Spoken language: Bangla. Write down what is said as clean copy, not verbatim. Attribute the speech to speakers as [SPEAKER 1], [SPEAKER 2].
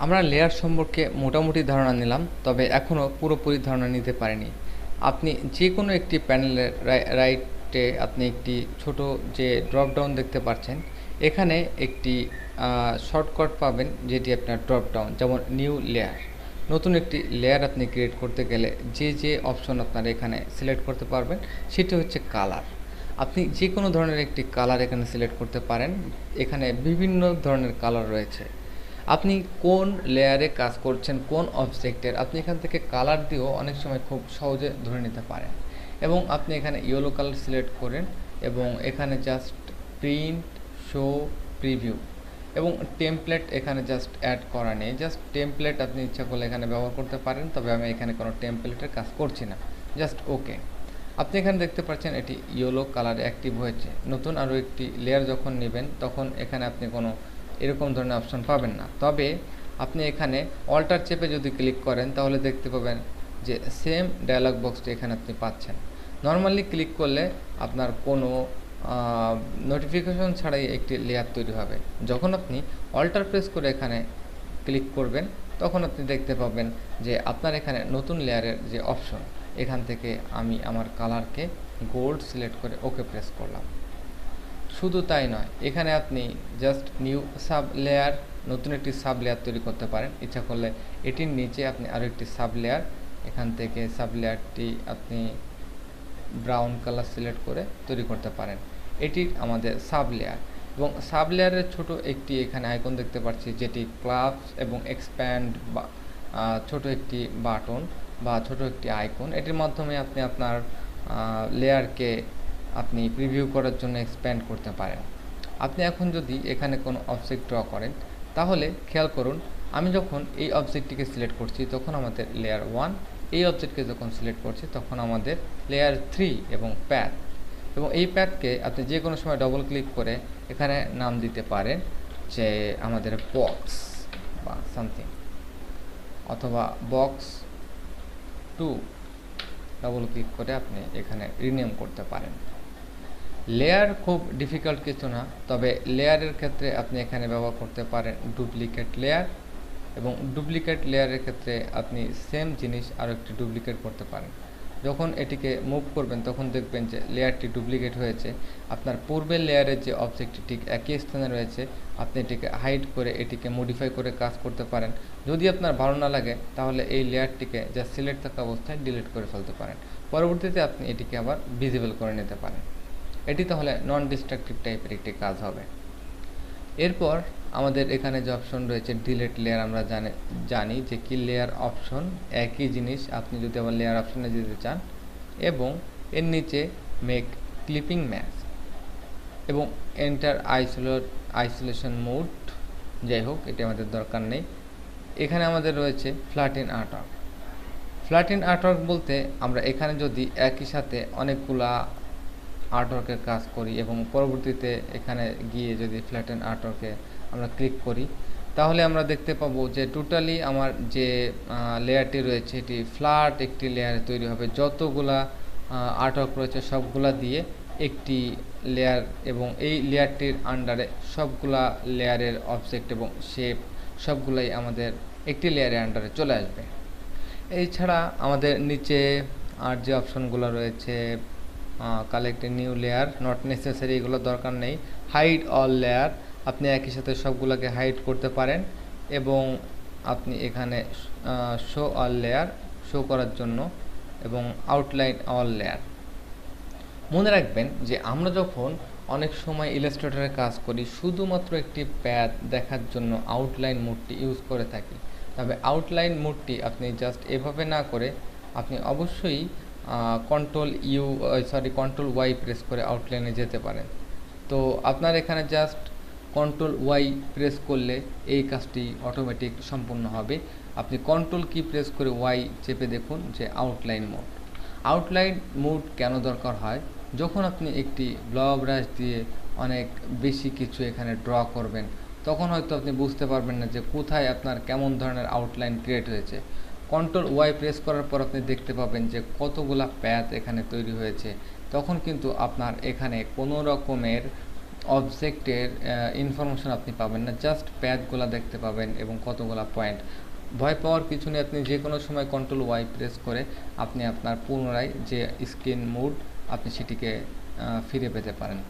[SPEAKER 1] আমরা লেয়ার সম্পর্কে মোটামুটি ধারণা নিলাম, তবে এখনও পুরোপুরি ধারণা নিতে পারিনি। আপনি যে কোনো একটি প্যানেলের রাইটে আপনি একটি ছোট যে ড্রপ ডাউন দেখতে পাচ্ছেন, এখানে একটি শর্টকাট পাবেন যেটি আপনার ড্রপ ডাউন, যেমন নিউ লেয়ার। নতুন একটি লেয়ার আপনি ক্রিয়েট করতে গেলে যে অপশন আপনারা এখানে সিলেক্ট করতে পারবেন সেটি হচ্ছে কালার। আপনি যে কোনো ধরনের একটি কালার এখানে সিলেক্ট করতে পারেন। এখানে বিভিন্ন ধরনের কালার রয়েছে। আপনি কোন লেয়ারে কাজ করছেন, কোন অবজেক্টের, আপনি এখান থেকে কালার দিয়েও অনেক সময় খুব সহজে ধরে নিতে পারেন। এবং আপনি এখানে ইয়েলো কালার সিলেক্ট করেন এবং এখানে জাস্ট প্রিন্ট, শো, প্রিভিউ এবং টেমপ্লেট এখানে জাস্ট অ্যাড করা নেই। জাস্ট টেমপ্লেট আপনি ইচ্ছা করলে এখানে ব্যবহার করতে পারেন, তবে আমি এখানে কোনো টেমপ্লেটের কাজ করছি না। Just okay. আপনি এখানে দেখতে পাচ্ছেন এটি ইয়েলো কালারে অ্যাক্টিভ হয়েছে। নতুন আরও একটি লেয়ার যখন নেবেন তখন এখানে আপনি কোনো এরকম ধরনের অপশন পাবেন না। তবে আপনি এখানে অল্টার চেপে যদি ক্লিক করেন তাহলে দেখতে পাবেন যে সেম ডায়ালগ বক্সটি এখানে আপনি পাচ্ছেন। নর্মালি ক্লিক করলে আপনার কোনো নোটিফিকেশন ছাড়াই একটি লেয়ার তৈরি হবে। যখন আপনি অল্টার প্রেস করে এখানে ক্লিক করবেন তখন আপনি দেখতে পাবেন যে আপনার এখানে নতুন লেয়ারের যে অপশন, এখান থেকে আমি আমার কালারকে গোল্ড সিলেক্ট করে ওকে প্রেস করলাম। শুধু তাই নয়, এখানে আপনি জাস্ট নিউ সাব লেয়ার, নতুন একটি সাব লেয়ার তৈরি করতে পারেন। ইচ্ছা করলে এটির নিচে আপনি আরও একটি সাব লেয়ার, এখান থেকে সাব লেয়ারটি আপনি ব্রাউন কালার সিলেক্ট করে তৈরি করতে পারেন। এটি আমাদের সাব লেয়ার। এবং সাব লেয়ারের ছোট একটি এখানে আইকন দেখতে পাচ্ছি, যেটি ক্লাবস এবং এক্সপ্যান্ড বা ছোট একটি বাটন বা ছোট একটি আইকন। এটির মাধ্যমে আপনি আপনার লেয়ারকে আপনি প্রিভিউ করার জন্য এক্সপ্যান্ড করতে পারেন। আপনি এখন যদি এখানে কোনো অবজেক্ট ড্র করেন তাহলে খেয়াল করুন, আমি যখন এই অবজেক্টটিকে সিলেক্ট করছি তখন আমাদের লেয়ার 1, এই অবজেক্টকে যখন সিলেক্ট করছি তখন আমাদের লেয়ার 3 এবং প্যাথ। এবং এই প্যাথকে আপনি যে কোনো সময় ডবল ক্লিক করে এখানে নাম দিতে পারেন যে আমাদের বক্স বা সামথিং, অথবা বক্স 2 ডবল ক্লিক করে আপনি এখানে রিনেম করতে পারেন। লেয়ার খুব ডিফিকাল্ট কিছু না, তবে লেয়ারের ক্ষেত্রে আপনি এখানে ব্যবহার করতে পারেন ডুপ্লিকেট লেয়ার। এবং ডুপ্লিকেট লেয়ারের ক্ষেত্রে আপনি সেম জিনিস আরও একটি ডুপ্লিকেট করতে পারেন। যখন এটিকে মুভ করবেন তখন দেখবেন যে লেয়ারটি ডুপ্লিকেট হয়েছে। আপনার পূর্বের লেয়ারের যে অবজেক্টটি ঠিক একই স্থানে রয়েছে, আপনি এটিকে হাইড করে এটিকে মডিফাই করে কাজ করতে পারেন। যদি আপনার ভালো না লাগে তাহলে এই লেয়ারটিকে যা সিলেক্ট থাকা অবস্থায় ডিলিট করে ফেলতে পারেন। পরবর্তীতে আপনি এটিকে আবার ভিজিবল করে নিতে পারেন। এটি তাহলে নন ডিস্ট্রাকটিভ টাইপের একটি কাজ হবে। এরপর আমাদের এখানে যে অপশন রয়েছে ডিলিট লেয়ার, আমরা জানি যে কি লেয়ার অপশন একই জিনিস। আপনি যদি আবার লেয়ার অপশনে যেতে চান এবং এর নিচে মেক ক্লিপিং ম্যাচ এবং এন্টার আইসোলেশন মোড, যাই হোক এটি আমাদের দরকার নেই। এখানে আমাদের রয়েছে ফ্ল্যাটেন আর্টওয়ার্ক। ফ্ল্যাটেন আর্টওয়ার্ক বলতে আমরা এখানে যদি একই সাথে অনেকগুলা আর্টওয়ার্কের কাজ করি এবং পরবর্তীতে এখানে গিয়ে যদি ফ্ল্যাটেন আর্টওয়ার্কে আমরা ক্লিক করি তাহলে আমরা দেখতে পাবো যে টোটালি আমার যে লেয়ারটি রয়েছে এটি ফ্ল্যাট একটি লেয়ারে তৈরি হবে। যতগুলা আর্টওয়ার্ক রয়েছে সবগুলা দিয়ে একটি লেয়ার, এবং এই লেয়ারটির আন্ডারে সবগুলা লেয়ারের অবজেক্ট এবং শেপ সবগুলাই আমাদের একটি লেয়ারের আন্ডারে চলে আসবে। এছাড়া আমাদের নিচে আর যে অপশনগুলো রয়েছে, collect a new layer, not necessary, এগুলো দরকার নেই। হাইড অল লেয়ার, আপনি একই সাথে সবগুলোকে হাইড করতে পারেন। এবং আপনি এখানে শো অল লেয়ার শো করার জন্য, এবং আউটলাইন অল লেয়ার। মনে রাখবেন যে আমরা যখন অনেক সময় ইলাস্ট্রেটরে কাজ করি শুধুমাত্র একটি প্যাথ দেখার জন্য আউটলাইন মোডটি ইউজ করে থাকি। তবে আউটলাইন মোডটি আপনি জাস্ট এভাবে না করে আপনি অবশ্যই কন্ট্রোল ওয়াই প্রেস করে আউটলাইনে যেতে পারেন। তো আপনার এখানে জাস্ট কন্ট্রোল ওয়াই প্রেস করলে এই কাজটি অটোমেটিক সম্পূর্ণ হবে। আপনি কন্ট্রোল কি প্রেস করে ওয়াই চেপে দেখুন যে আউটলাইন মোড কেন দরকার হয়। যখন আপনি একটি ব্লক ব্রাশ দিয়ে অনেক বেশি কিছু এখানে ড্র করবেন তখন হয়তো আপনি বুঝতে পারবেন না যে কোথায় আপনার কেমন ধরনের আউটলাইন ক্রিয়েট হয়েছে। কন্ট্রোল ওয়াই প্রেস করার পর আপনি দেখতে পাবেন যে কতগুলা প্যাথ এখানে তৈরি হয়েছে। তখন কিন্তু আপনার এখানে কোনো রকমের অবজেক্টের ইনফরমেশন আপনি পাবেন না, জাস্ট প্যাচগুলো দেখতে পাবেন এবং কতগুলা পয়েন্ট। ভয় পাওয়ার কিছু নেই, আপনি যে কোনো সময় কন্ট্রোল ওয়াই প্রেস করে আপনি আপনার পুনরায় যে স্ক্রিন মোড আপনি সেটিকে ফিরে পেতে পারেন।